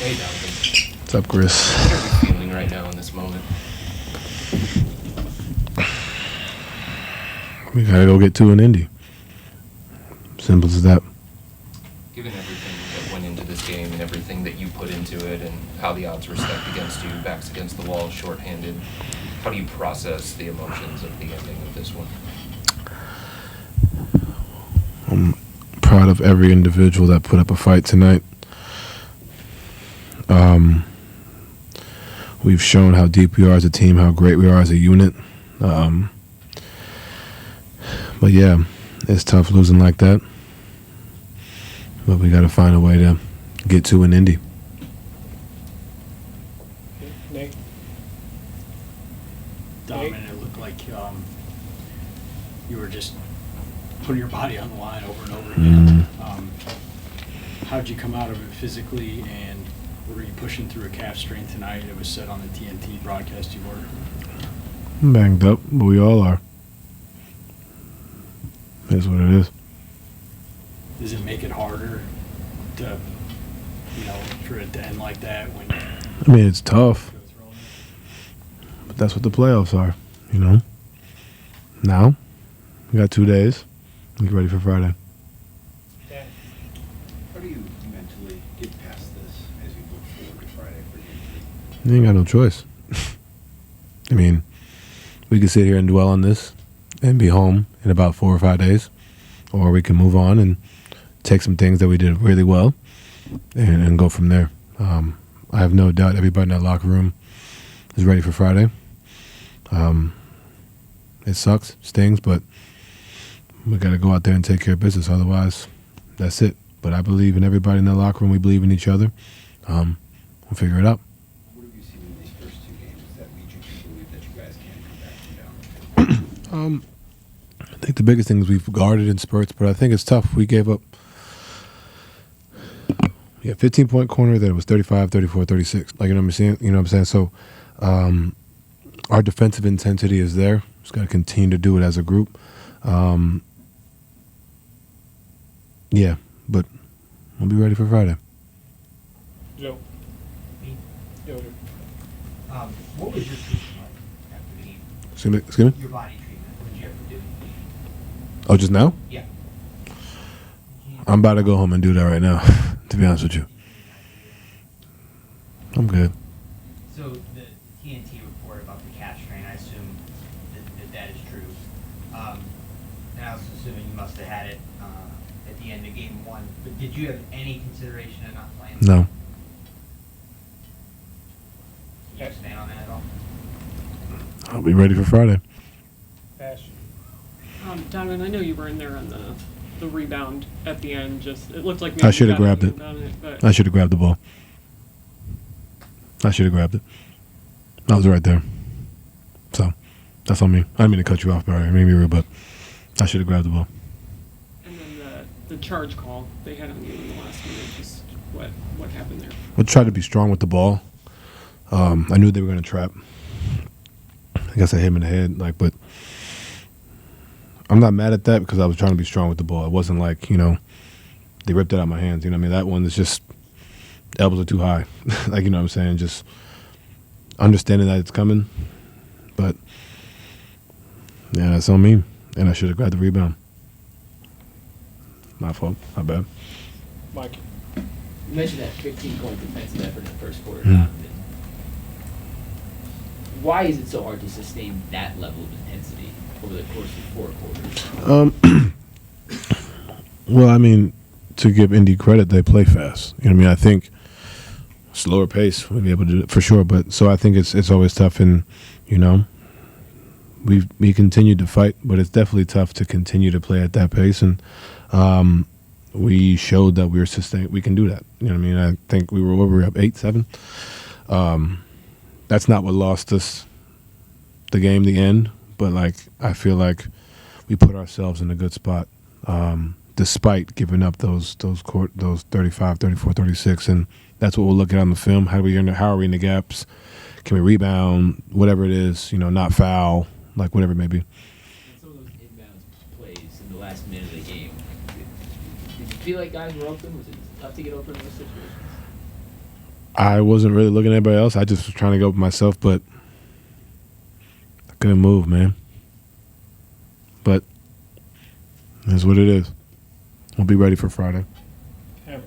Hey, Donovan. What's up, Chris? How are you feeling right now in this moment? We gotta go get 2 in Indy. Simple as that. Given everything that went into this game and everything that you put into it and how the odds were stacked against you, backs against the wall, shorthanded, how do you process the emotions of the ending of this one? I'm proud of every individual that put up a fight tonight. We've shown how deep we are as a team, how great we are as a unit. But yeah, it's tough losing like that. But we got to find a way to get 2 in Indy. Nate? Donovan, it looked like you were just putting your body on the line over and over again. How'd you come out of it physically, and were you pushing through a calf strain tonight? It was said on the TNT broadcast you were. I'm banged up, but we all are. That's what it is. Does it make it harder to, for it to end like that when I mean, it's tough, but that's what the playoffs are, Now, we got 2 days. Get ready for Friday. Dan? How do you mentally get past this as you look forward to Friday for you? You ain't got no choice. I mean, we can sit here and dwell on this and be home in about 4 or 5 days, or we can move on and take some things that we did really well and go from there. I have no doubt everybody in that locker room is ready for Friday. It sucks, stings, but we got to go out there and take care of business. Otherwise, that's it. But I believe in everybody in that locker room. We believe in each other. We'll figure it out. What have you seen in these first 2 games that lead you to believe that you guys can come back from down? I think the biggest thing is we've guarded in spurts, but I think it's tough. We gave up 15-point corner that was 35, 34, 36. Like, you know what I'm saying? So our defensive intensity is there. Just got to continue to do it as a group. Yeah, but we'll be ready for Friday. Joe? Me? Yo. What was your treatment like after the game? Excuse me? Your body treatment. What did you have to do? Oh, just now? Yeah. I'm about to go home and do that right now, to be honest with you. I'm good. So the TNT report about the calf strain, I assume that is true. And I was assuming you must have had it at the end of game 1. But did you have any consideration of not playing? No. Can you expand on that at all? I'll be ready for Friday. Ash? Donovan, I know you were in there on the rebound at the end. Just it looked like I should have grabbed it. But I should have grabbed the ball. I should have grabbed it. I was right there. So, that's on me. I didn't mean to cut you off, Barry. I made me rude, but I should have grabbed the ball. and then the charge call they had on you in the last minute. Just what happened there? I tried to be strong with the ball. I knew they were going to trap. I guess I hit him in the head, but I'm not mad at that because I was trying to be strong with the ball. It wasn't like, they ripped it out of my hands. You know what I mean? That one is just, elbows are too high. You know what I'm saying? Just understanding that it's coming. But, yeah, that's on me. And I should have grabbed the rebound. My fault. My bad. Mike? You mentioned that 15-point defensive effort in the first quarter. Mm. Why is it so hard to sustain that level of intensity over the course of 4 quarters? Well, I mean, to give Indy credit, they play fast. You know what I mean? I think slower pace we'll be able to do it for sure. But so I think it's always tough, and we continued to fight, but it's definitely tough to continue to play at that pace. And we showed that we can do that. You know what I mean? I think we were up 8-7. That's not what lost us the game, the end. But I feel like we put ourselves in a good spot, despite giving up those 35, 34, 36, and that's what we'll look at on the film. How are we in the gaps? Can we rebound? Whatever it is, not foul, whatever it may be. And some of those inbounds plays in the last minute of the game, did you feel like guys were open? Was it tough to get open in those situations? I wasn't really looking at anybody else. I just was trying to go up myself, but I couldn't move, man. But that's what it is. We'll be ready for Friday. Cameron.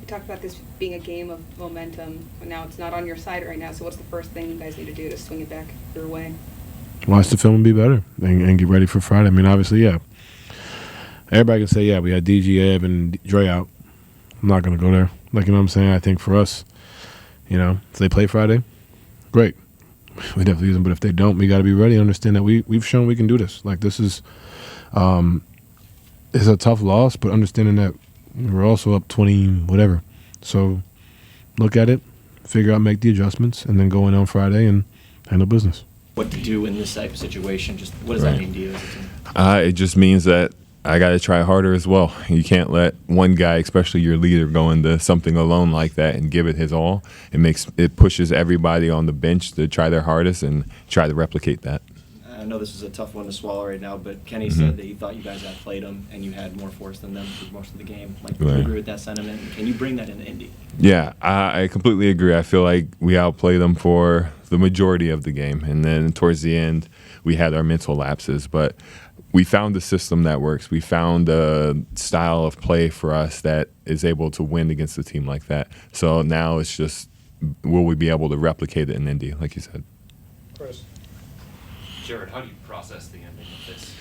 You talked about this being a game of momentum, but now it's not on your side right now. So what's the first thing you guys need to do to swing it back your way? Watch the film and be better and get ready for Friday. I mean, obviously, yeah. Everybody can say, yeah, we had DG, Ebb, and Dre out. I'm not going to go there. Like, you know what I'm saying? I think for us, you know, if they play Friday, great. We definitely use them. But if they don't, we got to be ready and understand that we've shown we can do this. Like, this is it's a tough loss, but understanding that we're also up 20 whatever. So look at it, figure out, make the adjustments, and then go in on Friday and handle business. What to do in this type of situation? Just what does that mean to you as a team? It just means that I got to try harder as well. You can't let one guy, especially your leader, go into something alone like that and give it his all. It pushes everybody on the bench to try their hardest and try to replicate that. I know this is a tough one to swallow right now, but Kenny said that he thought you guys outplayed them and you had more force than them through most of the game. Like, do you agree with that sentiment? Can you bring that into Indy? Yeah, I completely agree. I feel like we outplayed them for the majority of the game, and then towards the end, we had our mental lapses. But we found a system that works. We found a style of play for us that is able to win against a team like that. So now it's just, will we be able to replicate it in Indy, like you said? Chris. Jarrett, how do you process the ending of this?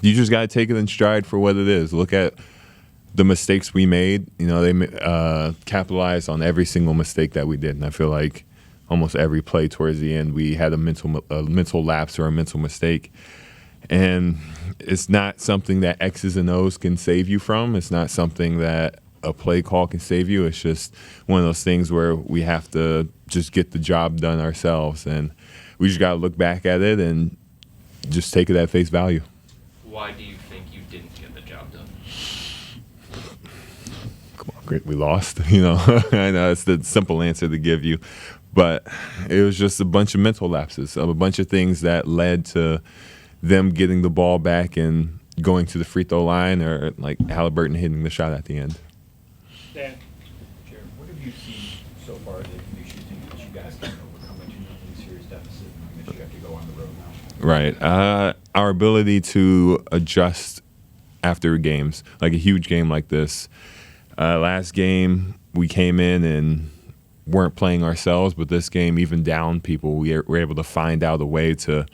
You just got to take it in stride for what it is. Look at the mistakes we made. You know, they capitalized on every single mistake that we did, and I feel like almost every play towards the end we had a mental lapse or a mental mistake. And it's not something that X's and O's can save you from. It's not something that a play call can save you. It's just one of those things where we have to just get the job done ourselves, and we just got to look back at it and just take it at face value. Why do you think you didn't get the job done? Come on, great, we lost. You know, I know it's the simple answer to give you, but it was just a bunch of mental lapses, of a bunch of things that led to them getting the ball back and going to the free throw line, or like Halliburton hitting the shot at the end. Dan. Jared, what have you seen so far that makes you think that you guys can overcome a 2-0 series deficit, knowing that you have to go on the road now? Right. Our ability to adjust after games, like a huge game like this. Last game, we came in and weren't playing ourselves, but this game, even down people, we were able to find out a way to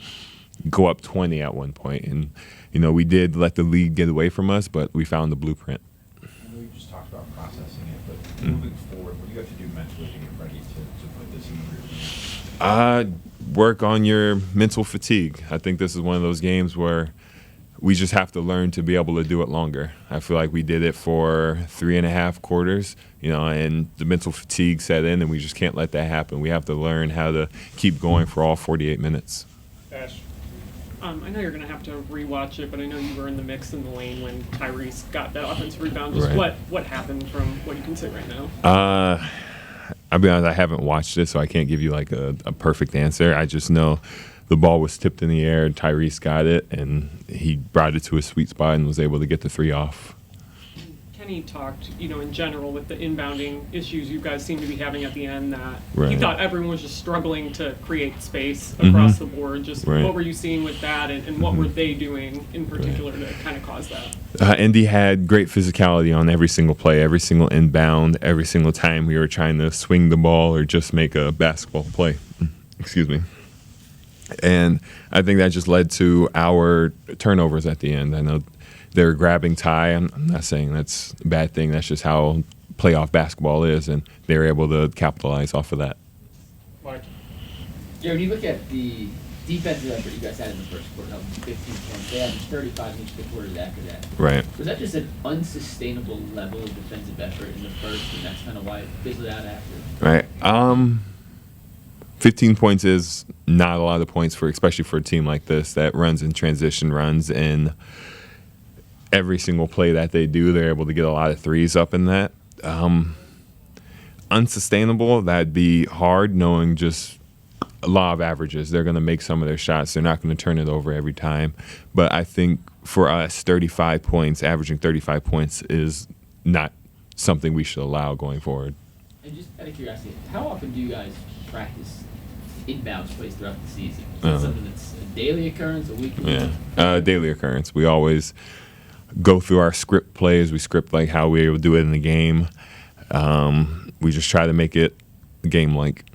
go up 20 at one point. And, you know, we did let the lead get away from us, but we found the blueprint. I know you just talked about processing it, but moving forward, what do you have to do mentally to get ready to put this in the rear view? Work on your mental fatigue. I think this is one of those games where we just have to learn to be able to do it longer. I feel like we did it for 3.5 quarters, you know, and the mental fatigue set in, and we just can't let that happen. We have to learn how to keep going for all 48 minutes. Ash. I know you're going to have to rewatch it, but I know you were in the mix in the lane when Tyrese got that offensive rebound. Just Right. what happened from what you can say right now? I'll be honest, I haven't watched it, so I can't give you like a perfect answer. I just know the ball was tipped in the air, Tyrese got it, and he brought it to a sweet spot and was able to get the 3 off. Kenny talked, in general with the inbounding issues you guys seem to be having at the end, that he Right. thought everyone was just struggling to create space across the board. Just Right. what were you seeing with that, and what were they doing in particular to kind of cause that? Indy had great physicality on every single play, every single inbound, every single time we were trying to swing the ball or just make a basketball play. Excuse me. And I think that just led to our turnovers at the end. I know they were grabbing Ty. I'm not saying that's a bad thing. That's just how playoff basketball is, and they were able to capitalize off of that. Mike. Yeah, when you look at the defensive effort you guys had in the first quarter, 15 points, they averaged 35 in each of the quarters after that. Right. Was that just an unsustainable level of defensive effort in the first, and that's kind of why it fizzled out after? Right. 15 points is not a lot of points especially for a team like this that runs in transition runs, and every single play that they do, they're able to get a lot of threes up in that. Unsustainable, that'd be hard, knowing just a law of averages. They're going to make some of their shots. They're not going to turn it over every time. But I think for us, 35 points, averaging 35 points is not something we should allow going forward. And just out of curiosity, how often do you guys practice inbounds plays throughout the season? Is Uh-huh. that something that's a daily occurrence, a weekly? Yeah, daily occurrence. We always go through our script plays. We script like how we would do it in the game. We just try to make it game-like.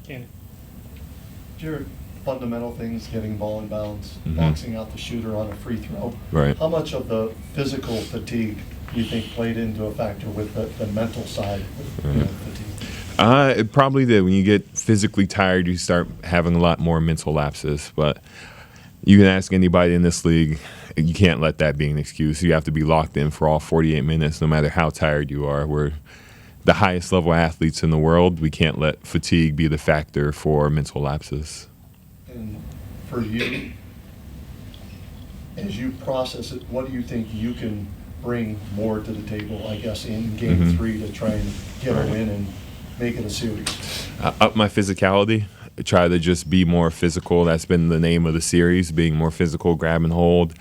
Kenny. Jarrett, fundamental things, getting ball in bounds, Mhm. boxing out the shooter on a free throw. Right. How much of the physical fatigue do you think played into a factor with the mental side of fatigue? It probably did. When you get physically tired, you start having a lot more mental lapses. But you can ask anybody in this league, you can't let that be an excuse. You have to be locked in for all 48 minutes, no matter how tired you are. We're the highest level athletes in the world. We can't let fatigue be the factor for mental lapses. And for you, as you process it, what do you think you can bring more to the table, I guess, in Game Mhm. 3 to try and get a Right. win and make it a series? Up my physicality. Try to just be more physical. That's been the name of the series, being more physical, grab and hold.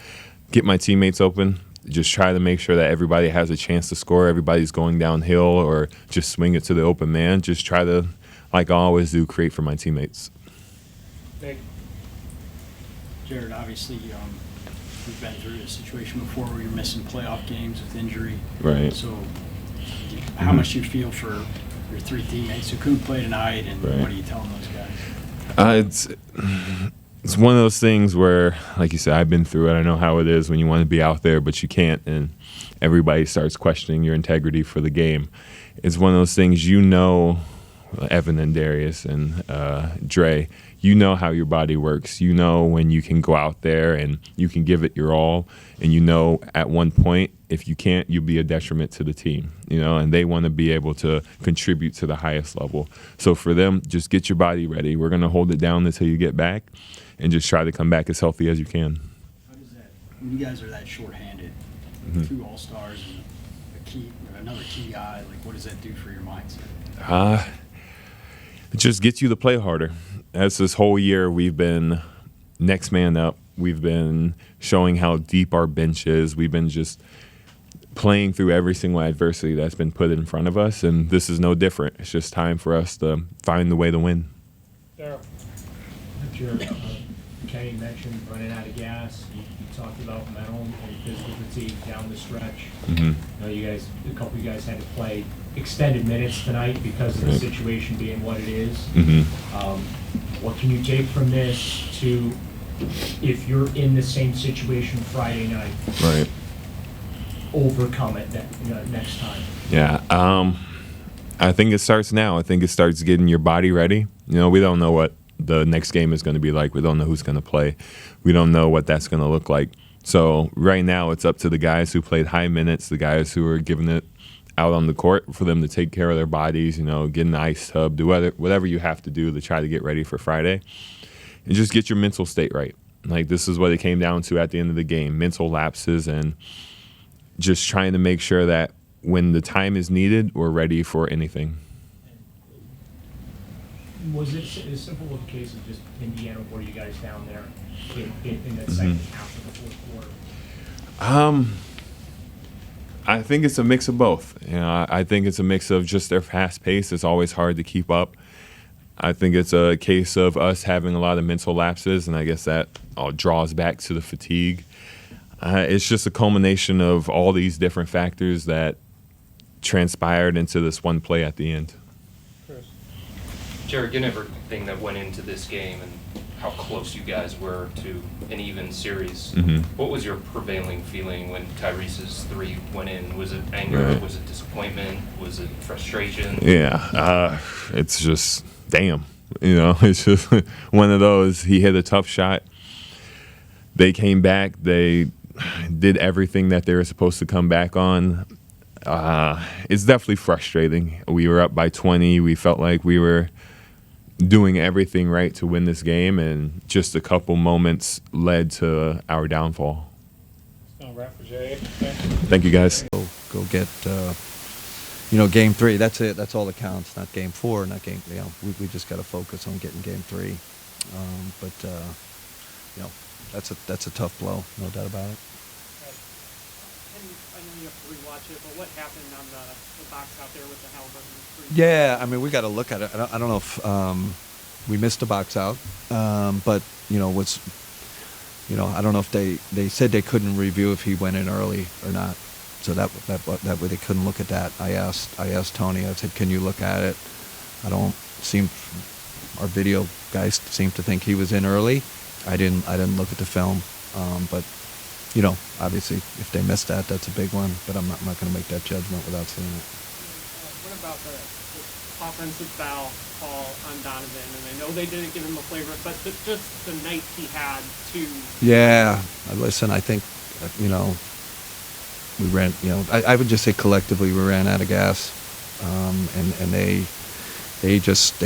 Get my teammates open. Just try to make sure that everybody has a chance to score. Everybody's going downhill or just swing it to the open man. Just try to, like I always do, create for my teammates. Nick. Jarrett, obviously, we've been through this situation before where you're missing playoff games with injury. Right. So, how Mhm. much do you feel for your three teammates who couldn't play tonight, and Right. what are you telling those guys? It's one of those things where, like you said, I've been through it. I know how it is when you want to be out there, but you can't, and everybody starts questioning your integrity for the game. It's one of those things, Evan and Darius and Dre, you know how your body works. You know when you can go out there and you can give it your all, and you know at one point, if you can't, you'll be a detriment to the team, and they want to be able to contribute to the highest level. So for them, just get your body ready. We're going to hold it down until you get back, and just try to come back as healthy as you can. How does that, when you guys are that shorthanded, Mhm. 2 All-Stars and another key guy, like what does that do for your mindset? It just gets you to play harder. As this whole year, we've been next man up. We've been showing how deep our bench is. We've been just playing through every single adversity that's been put in front of us, and this is no different. It's just time for us to find the way to win. Daryl. Jared, Kenny mentioned running out of gas. You talked about mental and physical fatigue down the stretch. Mhm. I know a couple of you guys had to play extended minutes tonight because of the Right. situation being what it is. Mhm. What can you take from this to, if you're in the same situation Friday night, Right. overcome it next time? Yeah. I think it starts now. I think it starts getting your body ready. We don't know what the next game is going to be like. We don't know who's going to play. We don't know what that's going to look like. So right now it's up to the guys who played high minutes, the guys who are giving it out on the court, for them to take care of their bodies, get in the ice tub, do whatever you have to do to try to get ready for Friday. And just get your mental state right. Like, this is what it came down to at the end of the game, mental lapses, and just trying to make sure that when the time is needed, we're ready for anything. Was it as simple of a case of just Indiana wore you guys down there in that second half of the fourth quarter? I think it's a mix of both. I think it's a mix of just their fast pace. It's always hard to keep up. I think it's a case of us having a lot of mental lapses, and I guess that all draws back to the fatigue. It's just a culmination of all these different factors that transpired into this one play at the end. Chris. Jarrett, given everything that went into this game and how close you guys were to an even series, Mhm. what was your prevailing feeling when Tyrese's 3 went in? Was it anger? Right. Was it disappointment? Was it frustration? Yeah, it's just, damn. It's just one of those. He hit a tough shot. They came back. They did everything that they were supposed to come back on. It's definitely frustrating. We were up by 20. We felt like we were doing everything right to win this game, and just a couple moments led to our downfall. It's gonna wrap for Jay. Thank you, guys. Go get, game 3. That's it. That's all that counts. Not game 4. Not game. We just got to focus on getting game 3. That's a tough blow. No doubt about it. And I know you have to rewatch it, but what happened on the box out there with the Halliburton? Yeah, I mean, we got to look at it. I don't know if we missed a box out, but I don't know if they said they couldn't review if he went in early or not. So that way they couldn't look at that. I asked Tony. I said, "Can you look at it?" Our video guys seemed to think he was in early. I didn't look at the film, but obviously if they missed that, that's a big one. But I'm not going to make that judgment without seeing it. What about the offensive foul call on Donovan? And I know they didn't give him a flavor, but just the night he had too. Yeah, listen, I think we ran. I would just say collectively we ran out of gas, and they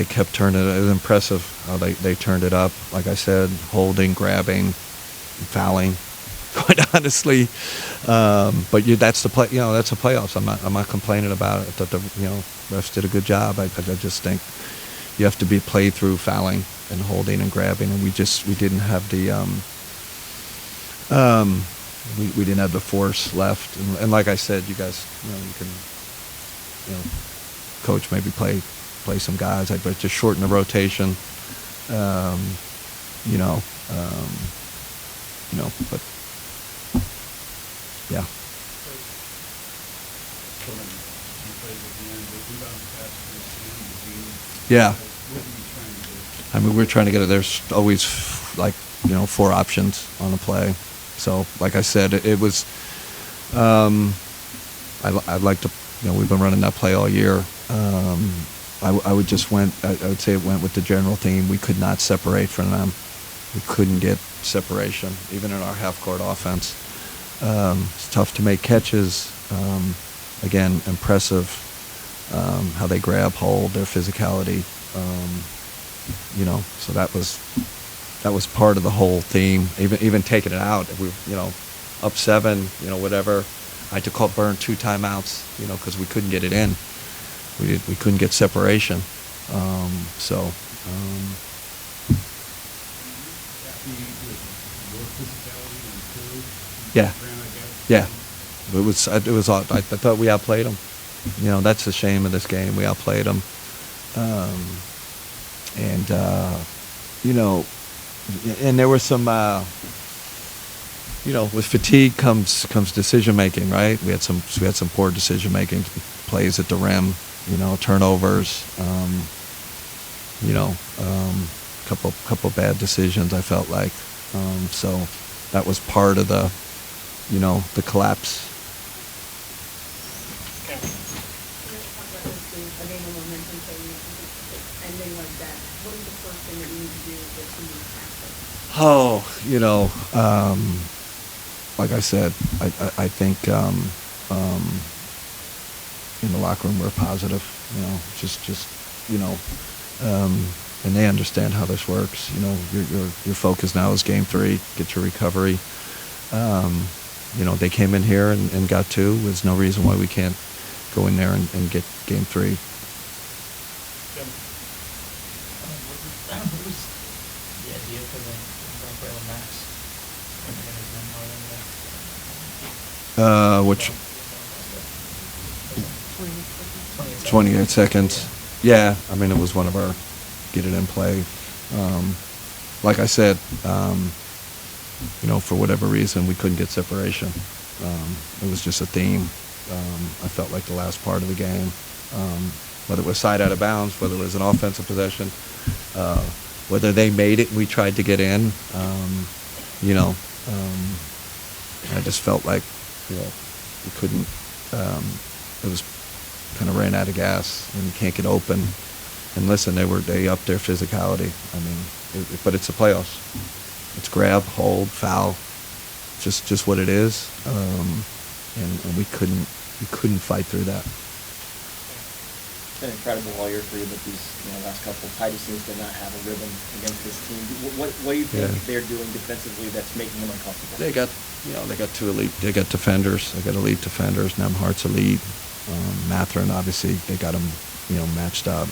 kept turning it. It was impressive how they turned it up. Like I said, holding, grabbing, fouling. Quite honestly, but that's the play. That's the playoffs. I'm not complaining about it. I thought the refs did a good job. I just think you have to be played through fouling and holding and grabbing, and we didn't have the we didn't have the force left. And like I said, you guys, you can coach maybe play some guys, but just shorten the rotation. But. Yeah. Yeah. I mean, we're trying to get it. There's always 4 options on a play. So, like I said, it was. I'd like to. We've been running that play all year. I would say it went with the general theme. We could not separate from them. We couldn't get separation, even in our half-court offense. It's tough to make catches. Again, impressive how they grab, hold, their physicality. So that was part of the whole theme. Even taking it out, if we up 7, whatever. I had to burn 2 timeouts, because we couldn't get it in. We couldn't get separation. Yeah. Yeah, it was. I thought we outplayed them. That's the shame of this game. We outplayed them, and there were some. With fatigue comes decision making, right? We had some poor decision making, plays at the rim, turnovers, couple bad decisions. I felt like, so that was part of the. The collapse. Okay. Talk about this being a game of momentum thing, ending like that. What is the first thing that you need to do to practice? Like I said, I think in the locker room we're positive. And they understand how this works. Your focus now is game 3. Get your recovery. They came in here and got 2. There's no reason why we can't go in there and get game 3. What was the idea for the Rafael Max? Which 28 seconds. Yeah, I mean, it was one of our get it in play. Like I said, for whatever reason, we couldn't get separation. It was just a theme. I felt like the last part of the game, whether it was side out of bounds, whether it was an offensive possession, whether they made it and we tried to get in, I just felt like, we couldn't, it was kind of ran out of gas and you can't get open. And listen, they upped their physicality. I mean, but it's the playoffs. It's grab, hold, foul, just what it is, and we couldn't fight through that. It's been incredible all year for you, but these last couple, Tidy seems to not have a rhythm against this team. What do you think they're doing defensively that's making them uncomfortable? They got two elite. They got defenders. They got elite defenders. Nemhart's elite. Matherin, obviously, they got him, matched up.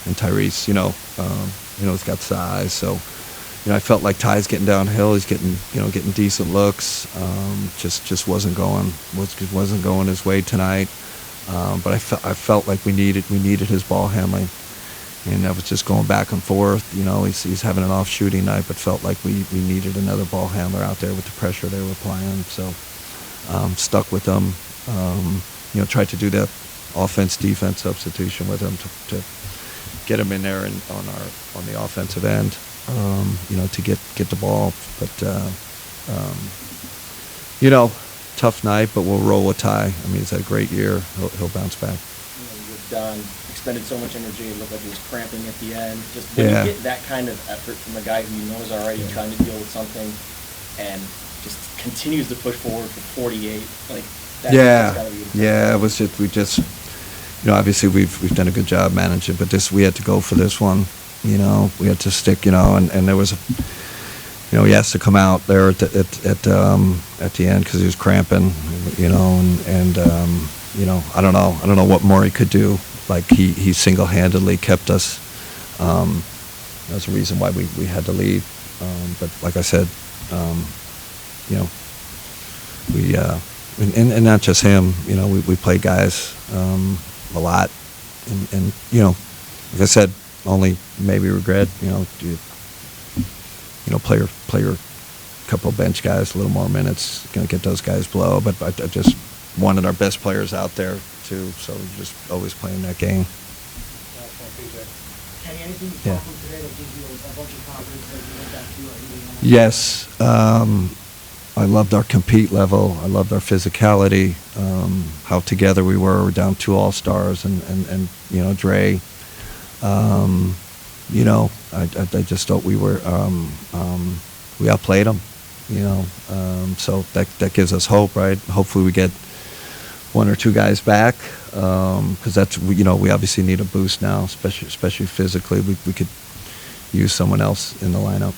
And Tyrese, he's got size, so. I felt like Ty's getting downhill. He's getting decent looks. Just wasn't going his way tonight. But I felt like we needed his ball handling, and that was just going back and forth. He's having an off shooting night, but felt like we needed another ball handler out there with the pressure they were applying. So stuck with them. Tried to do that offense-defense substitution with him to get him in there and on the offensive end. To get the ball, but tough night, but we'll roll with Ty. I mean, he's had a great year. He'll bounce back. With Don, expended so much energy. It looked like he was cramping at the end. Just when you get that kind of effort from a guy who you know is already trying to deal with something, and just continues to push forward for 48, like that's gotta be incredible. It was just obviously we've done a good job managing, but we had to go for this one. We had to stick, and there was he has to come out there at the end because he was cramping, and I don't know what more he could do. Like he single-handedly kept us. That's the reason why we had to leave. But like I said, we and not just him. We play guys a lot, and like I said. Only maybe regret, play your couple of bench guys a little more minutes, gonna get those guys below. But I just wanted our best players out there too, so just always playing that game. Kenny, anything you saw from today that gives you a bunch of confidence that you went back to anything? Yes, I loved our compete level. I loved our physicality. How together we were. We're down 2 all-stars and Dre. I just thought we outplayed them, so that gives us hope, right? Hopefully we get 1 or 2 guys back, because that's, we obviously need a boost now, especially physically. We could use someone else in the lineup.